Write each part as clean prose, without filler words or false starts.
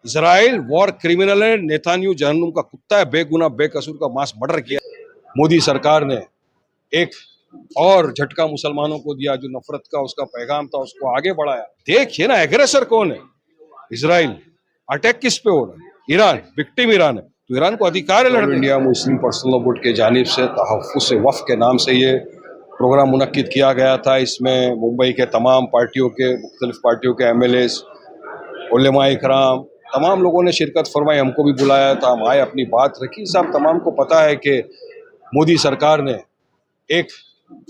Israel war criminal है, Netanyahu जहन्नुम का कुत्ता है, बेगुनाह बेकसूर का मास मर्डर किया। मोदी सरकार ने एक और झटका मुसलमानों को दिया, जो नफरत का उसका पैगाम था उसको आगे बढ़ाया। देखिए ना, एग्रेसर कौन है? इजराइल। अटैक किस पे हो रहा है? ईरान। विक्टिम ईरान है, तो ईरान को अधिकार है लड़ने। India Muslim personal law board के जानिब से तहफ़्फ़ुज़ वफ़ के नाम से ये प्रोग्राम मुनक्किद किया गया था। इसमें मुंबई के तमाम पार्टियों के, मुख्तलिफ पार्टियों के MLAs, उलेमाए इकराम, तमाम लोगों ने शिरकत फरमाई। हमको भी बुलाया था, हम आए, अपनी बात रखी। सब तमाम को पता है कि मोदी सरकार ने एक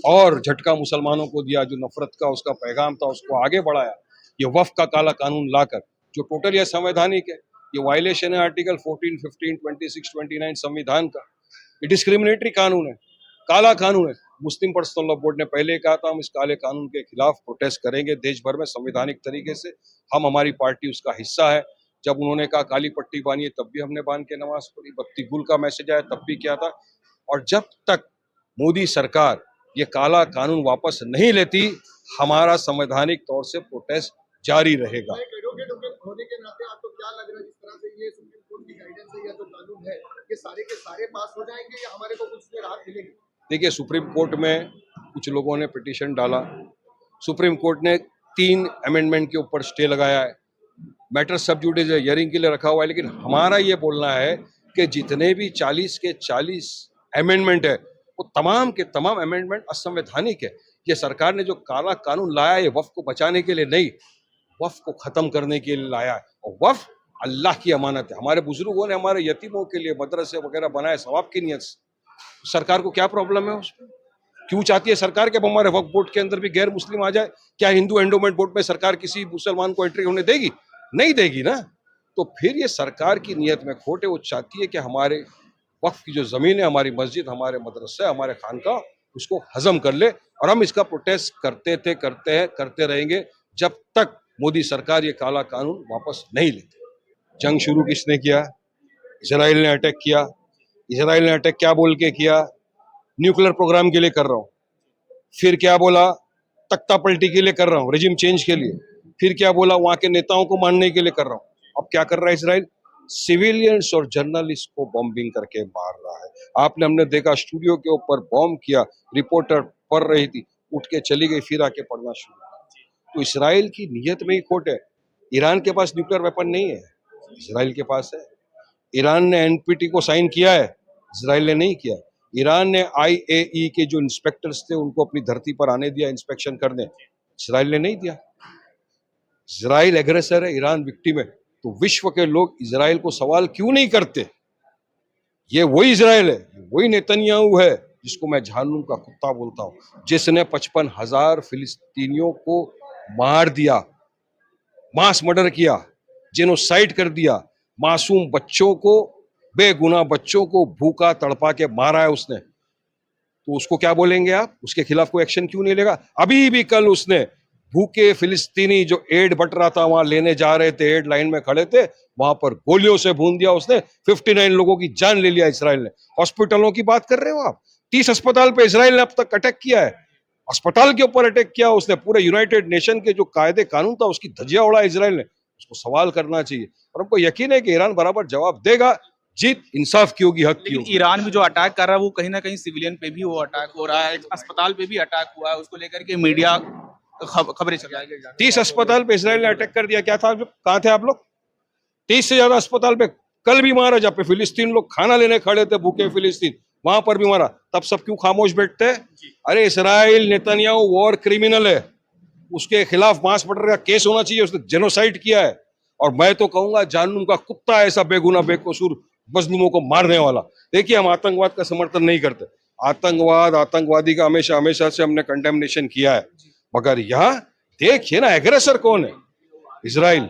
और झटका मुसलमानों को दिया, जो नफरत का उसका पैगाम था उसको आगे बढ़ाया। ये वफ़ का काला कानून लाकर, जो टोटल ये संवैधानिक है, ये वायलेशन है आर्टिकल 14, 15, 26, 29 संविधान का। ये डिस्क्रिमिनेटरी कानून है, काला कानून है। मुस्लिम पर्सनल लॉ बोर्ड ने पहले कहा था हम इस काले कानून के खिलाफ प्रोटेस्ट करेंगे देश भर में संवैधानिक तरीके से। हम, हमारी पार्टी उसका हिस्सा है। जब उन्होंने कहा काली पट्टी बांधिए, तब भी हमने बांध के नमाज पढ़ी। बत्ती गुल का मैसेज आया, तब भी किया था। और जब तक मोदी सरकार ये काला कानून वापस नहीं लेती, हमारा संवैधानिक तौर से प्रोटेस्ट जारी रहेगा। होने के नाते आपको क्या लग रहा है, जिस तरह से ये सुप्रीम कोर्ट की गाइडेंस है या जो कानून है, ये सारे के सारे पास हो जाएंगे या हमारे को कुछ में राहत मिलेगी? देखिए, सुप्रीम कोर्ट में कुछ लोगों ने पिटीशन डाला। सुप्रीम कोर्ट ने 3 अमेंडमेंट के ऊपर स्टे लगाया है। मैटर सब जुडिस हियरिंग के लिए रखा हुआ है। लेकिन हमारा ये बोलना है कि जितने भी 40 के 40 अमेंडमेंट है, वो तमाम के तमाम अमेंडमेंट असंवैधानिक है। ये सरकार ने जो काला कानून लाया है, ये वफ़ को बचाने के लिए नहीं, वफ़ को ख़त्म करने के लिए लाया है। और वफ़ अल्लाह की अमानत है। हमारे बुजुर्गों ने हमारे यतीमों के लिए मदरसे वगैरह बनाए सवाब की नीयत से। सरकार को क्या प्रॉब्लम है उसमें? क्यों चाहती है सरकार के हमारे वक्फ बोर्ड के अंदर भी गैर मुस्लिम आ जाए? क्या हिंदू एंडोमेंट बोर्ड में सरकार किसी मुसलमान को एंट्री होने देगी? नहीं देगी ना। तो फिर ये सरकार की नीयत में खोट है। वो चाहती है कि हमारे वक्फ की जो जमीन है, हमारी मस्जिद, हमारे मदरसे, हमारे खानका, उसको हजम कर ले। और हम इसका प्रोटेस्ट करते थे, करते हैं, करते रहेंगे जब तक मोदी सरकार ये काला कानून वापस नहीं लेती। जंग शुरू किसने किया? इजराइल ने अटैक किया। इजराइल ने अटैक क्या बोल के किया? न्यूक्लियर प्रोग्राम के लिए कर रहा हूं। फिर क्या बोला? तख्ता पलटी के लिए कर रहा हूं, रेजिम चेंज के लिए। फिर क्या बोला? वहां के नेताओं को मारने के लिए कर रहा हूं। अब क्या कर रहा है इजराइल? सिविलियंस और जर्नलिस्ट को बॉम्बिंग करके मार रहा है। हमने देखा, स्टूडियो के ऊपर बॉम्ब किया, रिपोर्टर पढ़ रही थी, उठ के चली गई, फिर आके पढ़ना शुरू किया। तो इसराइल की नीयत में ही खोट है। ईरान के पास न्यूक्लियर वेपन नहीं है, इसराइल के पास है। ईरान ने NPT को साइन किया है, इसराइल ने नहीं किया। ईरान ने IAEA के जो इंस्पेक्टर्स थे उनको अपनी धरती पर आने दिया इंस्पेक्शन करने, इसराइल ने नहीं दिया। इसराइल एग्रेसर है, ईरान विक्टिम है। तो विश्व के लोग इसराइल को सवाल क्यों नहीं करते? ये वही इसराइल है, वही नेतन्याहू है जिसको मैं जहन्नुम का कुत्ता बोलता हूं, जिसने 55,000 फिलिस्तीनियों को मार दिया, मास मर्डर किया, जेनोसाइड कर दिया। मासूम बच्चों को, बेगुनाह बच्चों को भूखा तड़पा के मारा है उसने। तो उसको क्या बोलेंगे आप? उसके खिलाफ कोई एक्शन क्यों नहीं लेगा? अभी भी कल उसने भूखे फिलिस्तीनी जो एड बट रहा था, वहां लेने जा रहे थे, एड लाइन में खड़े थे, वहां पर गोलियों से भून दिया उसने। 59 लोगों की जान ले लिया इसराइल ने। हॉस्पिटलों की बात कर रहे हो आप? 30 अस्पताल पे इसराइल ने अब तक अटैक किया है। अस्पताल के ऊपर अटैक किया उसने। पूरे यूनाइटेड नेशन के जो कायदे कानून था उसकी धज्जियां उड़ा इसराइल ने। उसको सवाल करना चाहिए और हमको यकीन है कि ईरान बराबर जवाब देगा। जीत इंसाफ की होगी, हक की होगी। ईरान भी जो अटैक कर रहा है वो कहीं ना कहीं सिविलियन पे भी वो अटैक हो रहा है, अस्पताल पे भी अटैक हुआ है, उसको लेकर के मीडिया खबरें चल रही है। 30 अस्पताल पे इसराइल ने अटैक कर दिया। क्या था? कहाँ थे आप लोग? 30 से ज्यादा अस्पताल पे कल भी मारा। जब पे फिलिस्तीन लोग खाना लेने खड़े थे, भूखे फिलिस्तीन, वहां पर भी मारा। तब सब क्यों खामोश बैठते हैं? अरे इसराइल, नेतन्याहू वॉर क्रिमिनल है, उसके खिलाफ मास मर्डर का केस होना चाहिए। उसने जेनोसाइड किया है। और मैं तो कहूंगा जहन्नुम का कुत्ता है ऐसा बेगुनाह बेकसूर मजलूमों को मारने वाला। देखिए, हम आतंकवाद का समर्थन नहीं करते। आतंकवाद, आतंकवादी का हमेशा हमेशा से हमने कंडेमनेशन किया है। मगर यहाँ देखिए ना, एग्रेसर कौन है? इसराइल।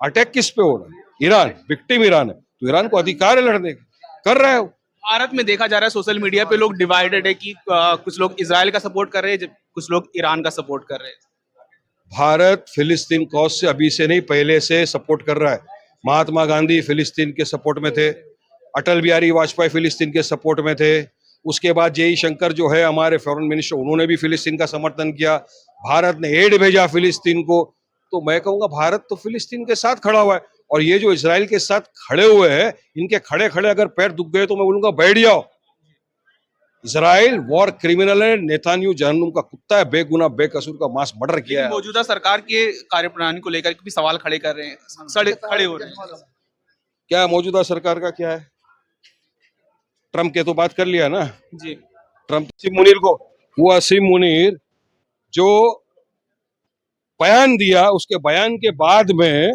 अटैक किस पे हो रहा है? ईरान। विक्टिम ईरान है, तो ईरान को अधिकार है लड़ने का। कर रहा है वो। भारत में देखा जा रहा है सोशल मीडिया पे लोग डिवाइडेड है कि कुछ लोग इजराइल का सपोर्ट कर रहे हैं, कुछ लोग ईरान का सपोर्ट कर रहे हैं। भारत फिलिस्तीन कॉज से अभी से नहीं, पहले से सपोर्ट कर रहा है। महात्मा गांधी फिलिस्तीन के सपोर्ट में थे, अटल बिहारी वाजपेयी फिलिस्तीन के सपोर्ट में थे। उसके बाद जय शंकर जो है हमारे फॉरेन मिनिस्टर, उन्होंने भी फिलिस्तीन का समर्थन किया। भारत ने एड भेजा फिलिस्तीन को। तो मैं कहूंगा भारत तो फिलिस्तीन के साथ खड़ा हुआ है। और ये जो इसराइल के साथ खड़े हुए हैं, इनके खड़े खड़े अगर पैर दुख गए तो मैं बोलूंगा बैठ जाओ। इसराइल वॉर क्रिमिनल है, नेतान्याहू जहन्नुम का कुत्ता है, बेगुनाह बेकसूर का मास मर्डर किया है। मौजूदा सरकार के कार्यप्रणाली को लेकर के भी सवाल खड़े कर रहे हैं, खड़े हो रहे हैं। क्या मौजूदा सरकार का क्या है? ट्रम्प के तो बात कर लिया ना, जी ट्रम्प असीम मुनीर को, वो असीम मुनीर जो बयान दिया, उसके बयान के बाद में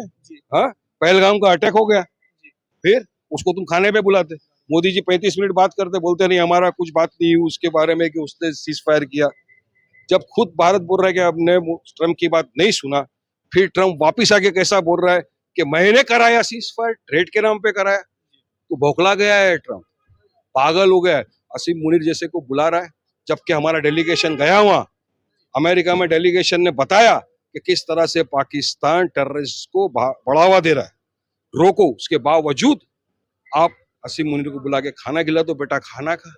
हाँ पहलगाम का अटैक हो गया, फिर उसको तुम खाने पे बुलाते। मोदी जी 35 मिनट बात करते, बोलते नहीं हमारा कुछ बात नहीं हुई उसके बारे में कि उसने सीज फायर किया। जब खुद भारत बोल रहा है कि हमने ट्रम्प की बात नहीं सुना, फिर ट्रम्प वापिस आके कैसा बोल रहा है कि मैंने कराया सीज फायर, ट्रेड के नाम पे कराया। तो बौखला गया है ट्रम्प, पागल हो गया है। असीम मुनीर जैसे को बुला रहा है, जबकि हमारा डेलीगेशन गया वहां, अमेरिका में डेलीगेशन ने बताया कि किस तरह से पाकिस्तान टेररिस्ट को बढ़ावा दे रहा है, रोको। उसके बावजूद आप असीम मुनीर को बुला के खाना खिला तो बेटा खाना खा,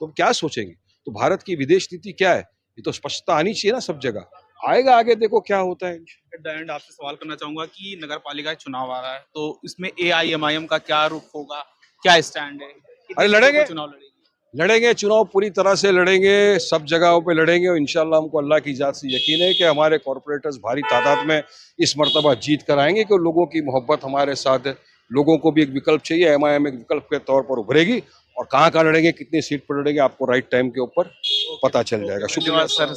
तो क्या सोचेंगे? तो भारत की विदेश नीति क्या है, ये तो स्पष्टता आनी चाहिए ना सब जगह। आएगा आगे, देखो क्या होता है। एट द एंड आपसे सवाल करना चाहूंगा कि नगर पालिका चुनाव आ रहा है, तो इसमें AIMIM का क्या रुख होगा, क्या स्टैंड है? अरे लड़ेंगे, चुनाव लड़ेगी, लड़ेंगे चुनाव, पूरी तरह से लड़ेंगे, सब जगहों पे लड़ेंगे। और इंशाल्लाह हमको अल्लाह की जात से यकीन है कि हमारे कॉरपोरेटर्स भारी तादाद में इस मर्तबा जीत कर आएंगे, कि लोगों की मोहब्बत हमारे साथ है। लोगों को भी एक विकल्प चाहिए, MIM एक विकल्प के तौर पर उभरेगी। और कहाँ कहाँ लड़ेंगे, कितनी सीट पर लड़ेंगे, आपको राइट टाइम के ऊपर पता चल जाएगा। शुक्रिया धन्यवाद सर।